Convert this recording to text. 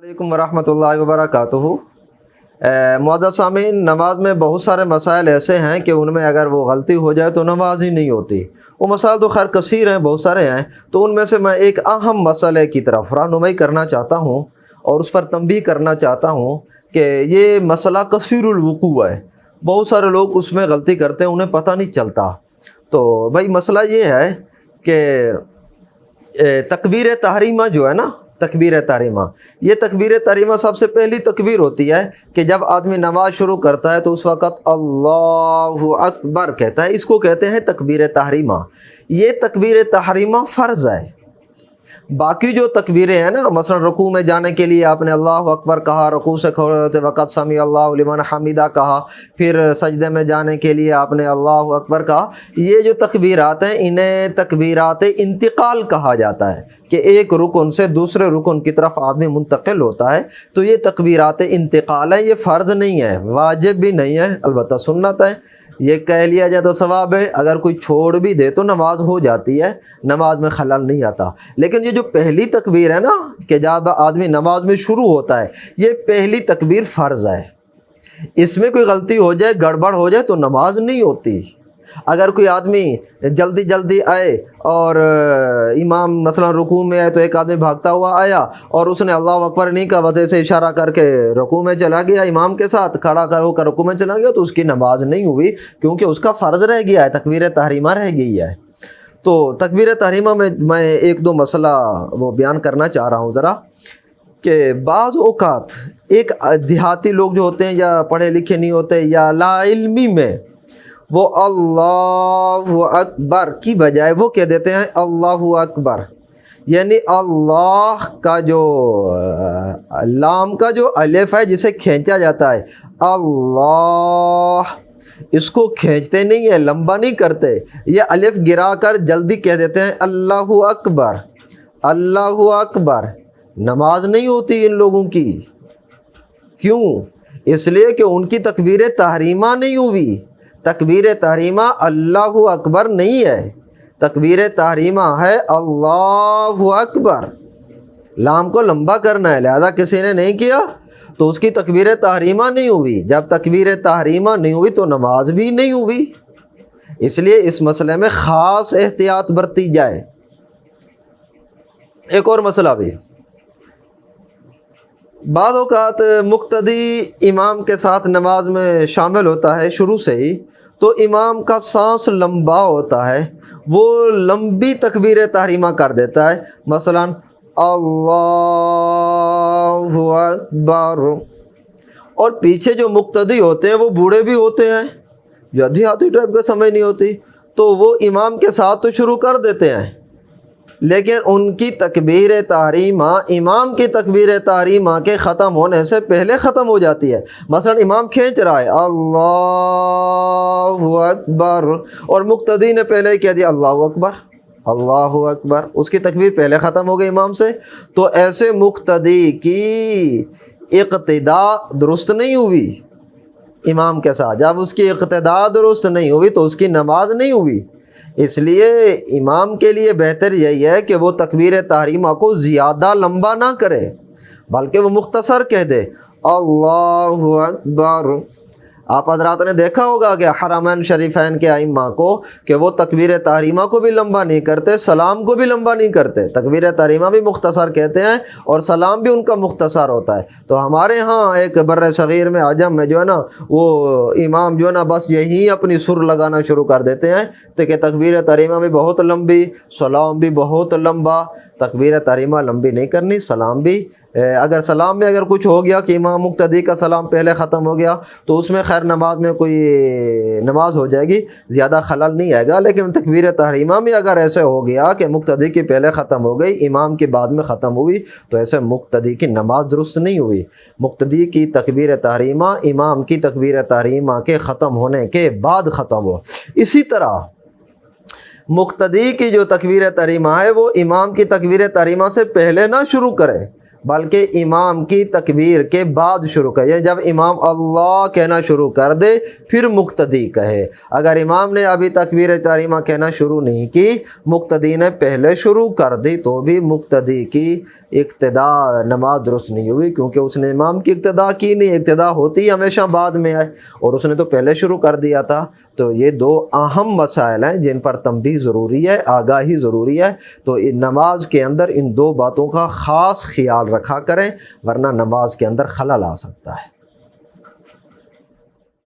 علیکم ورحمۃ اللہ وبرکاتہ۔ معزز سامعین، نماز میں بہت سارے مسائل ایسے ہیں کہ ان میں اگر وہ غلطی ہو جائے تو نماز ہی نہیں ہوتی۔ وہ مسائل تو خیر کثیر ہیں، بہت سارے ہیں، تو ان میں سے میں ایک اہم مسئلے کی طرف رہنمائی کرنا چاہتا ہوں اور اس پر تنبیہ کرنا چاہتا ہوں کہ یہ مسئلہ کثیر الوقوع ہے، بہت سارے لوگ اس میں غلطی کرتے ہیں، انہیں پتہ نہیں چلتا۔ تو بھائی مسئلہ یہ ہے کہ تکبیر تحریمہ جو ہے نا، تکبیر تحریمہ، یہ تکبیر تحریمہ سب سے پہلی تکبیر ہوتی ہے کہ جب آدمی نماز شروع کرتا ہے تو اس وقت اللہ اکبر کہتا ہے، اس کو کہتے ہیں تکبیر تحریمہ۔ یہ تکبیر تحریمہ فرض ہے۔ باقی جو تکبیریں ہیں نا، مثلا رکوع میں جانے کے لیے آپ نے اللہ اکبر کہا، رکوع سے کھڑے ہوتے وقت سمیع اللہ لمن حمیدہ کہا، پھر سجدے میں جانے کے لیے آپ نے اللہ اکبر کہا، یہ جو تکبیرات ہیں انہیں تکبیرات انتقال کہا جاتا ہے کہ ایک رکن سے دوسرے رکن کی طرف آدمی منتقل ہوتا ہے، تو یہ تکبیرات انتقال ہیں، یہ فرض نہیں ہے، واجب بھی نہیں ہے، البتہ سنت ہے۔ یہ کہہ لیا جائے تو ثواب ہے، اگر کوئی چھوڑ بھی دے تو نماز ہو جاتی ہے، نماز میں خلل نہیں آتا۔ لیکن یہ جو پہلی تکبیر ہے نا کہ جب آدمی نماز میں شروع ہوتا ہے، یہ پہلی تکبیر فرض ہے۔ اس میں کوئی غلطی ہو جائے، گڑبڑ ہو جائے تو نماز نہیں ہوتی۔ اگر کوئی آدمی جلدی جلدی آئے اور امام مثلا رکوع میں آئے تو ایک آدمی بھاگتا ہوا آیا اور اس نے اللہ اکبر نہیں کہا، وجہ سے اشارہ کر کے رکوع میں چلا گیا، امام کے ساتھ کھڑا ہو کر رکوع میں چلا گیا، تو اس کی نماز نہیں ہوئی، کیونکہ اس کا فرض رہ گیا ہے، تکبیر تحریمہ رہ گئی ہے۔ تو تکبیر تحریمہ میں ایک دو مسئلہ وہ بیان کرنا چاہ رہا ہوں ذرا، کہ بعض اوقات ایک دیہاتی لوگ جو ہوتے ہیں یا پڑھے لکھے نہیں ہوتے یا لا علمی میں، وہ اللہ اکبر کی بجائے وہ کہہ دیتے ہیں اللہ اکبر، یعنی اللہ کا جو لام کا جو الف ہے جسے کھینچا جاتا ہے، اللہ، اس کو کھینچتے نہیں ہیں، لمبا نہیں کرتے، یہ الف گرا کر جلدی کہہ دیتے ہیں اللہ اکبر، اللہ اکبر۔ نماز نہیں ہوتی ان لوگوں کی۔ کیوں؟ اس لیے کہ ان کی تکبیر تحریمہ نہیں ہوئی۔ تکبیر تحریمہ اللہ اکبر نہیں ہے، تکبیر تحریمہ ہے اللہ اکبر۔ لام کو لمبا کرنا ہے، لہذا کسی نے نہیں کیا تو اس کی تکبیر تحریمہ نہیں ہوئی۔ جب تکبیر تحریمہ نہیں ہوئی تو نماز بھی نہیں ہوئی۔ اس لیے اس مسئلے میں خاص احتیاط برتی جائے۔ ایک اور مسئلہ بھی، بعض اوقات مقتدی امام کے ساتھ نماز میں شامل ہوتا ہے شروع سے ہی، تو امام کا سانس لمبا ہوتا ہے، وہ لمبی تکبیر تحریمہ کر دیتا ہے، مثلا اللہ اکبر، اور پیچھے جو مقتدی ہوتے ہیں وہ بوڑھے بھی ہوتے ہیں یا دیہاتی ٹائپ کا سمجھ نہیں ہوتی، تو وہ امام کے ساتھ تو شروع کر دیتے ہیں، لیکن ان کی تکبیر تحریمہ امام کی تکبیر تحریمہ کے ختم ہونے سے پہلے ختم ہو جاتی ہے۔ مثلا امام کھینچ رہا ہے اللہ اکبر اور مقتدی نے پہلے ہی کہہ دیا اللہ اکبر، اللہ اکبر، اس کی تکبیر پہلے ختم ہو گئی امام سے، تو ایسے مقتدی کی اقتدا درست نہیں ہوئی امام کے ساتھ۔ جب اس کی اقتدا درست نہیں ہوئی تو اس کی نماز نہیں ہوئی۔ اس لیے امام کے لیے بہتر یہی ہے کہ وہ تکبیر تحریمہ کو زیادہ لمبا نہ کرے، بلکہ وہ مختصر کہہ دے اللہ اکبر۔ آپ حضرات نے دیکھا ہوگا کہ حرمین شریفین کے ائمہ کو کہ وہ تکبیر تحریمہ کو بھی لمبا نہیں کرتے، سلام کو بھی لمبا نہیں کرتے، تکبیر تحریمہ بھی مختصر کہتے ہیں اور سلام بھی ان کا مختصر ہوتا ہے۔ تو ہمارے ہاں ایک بر صغیر میں عجم میں جو ہے نا، وہ امام جو ہے نا بس یہی اپنی سر لگانا شروع کر دیتے ہیں کہ تکبیر تحریمہ بھی بہت لمبی، سلام بھی بہت لمبا۔ تکبیر تحریمہ لمبی نہیں کرنی، سلام بھی، اگر سلام میں اگر کچھ ہو گیا کہ امام مقتدی کا سلام پہلے ختم ہو گیا تو اس میں خیر نماز میں کوئی نماز ہو جائے گی، زیادہ خلل نہیں آئے گا۔ لیکن تکبیر تحریمہ میں اگر ایسے ہو گیا کہ مقتدی کی پہلے ختم ہو گئی، امام کی بعد میں ختم ہوئی، تو ایسے مقتدی کی نماز درست نہیں ہوئی۔ مقتدی کی تکبیر تحریمہ امام کی تکبیر تحریمہ کے ختم ہونے کے بعد ختم ہو۔ اسی طرح مقتدی کی جو تکبیر تحریمہ ہے وہ امام کی تکبیر تحریمہ سے پہلے نہ شروع کرے، بلکہ امام کی تکبیر کے بعد شروع کرے، یعنی جب امام اللہ کہنا شروع کر دے پھر مقتدی کہے۔ اگر امام نے ابھی تکبیر تحریمہ کہنا شروع نہیں کی، مقتدی نے پہلے شروع کر دی، تو بھی مقتدی کی اقتدا نماز درست نہیں ہوئی، کیونکہ اس نے امام کی اقتدا کی نہیں۔ اقتدا ہوتی ہمیشہ بعد میں ہے اور اس نے تو پہلے شروع کر دیا تھا۔ تو یہ دو اہم مسائل ہیں جن پر تنبیہ ضروری ہے، آگاہی ضروری ہے۔ تو نماز کے اندر ان دو باتوں کا خاص خیال رکھا کریں، ورنہ نماز کے اندر خلل آ سکتا ہے۔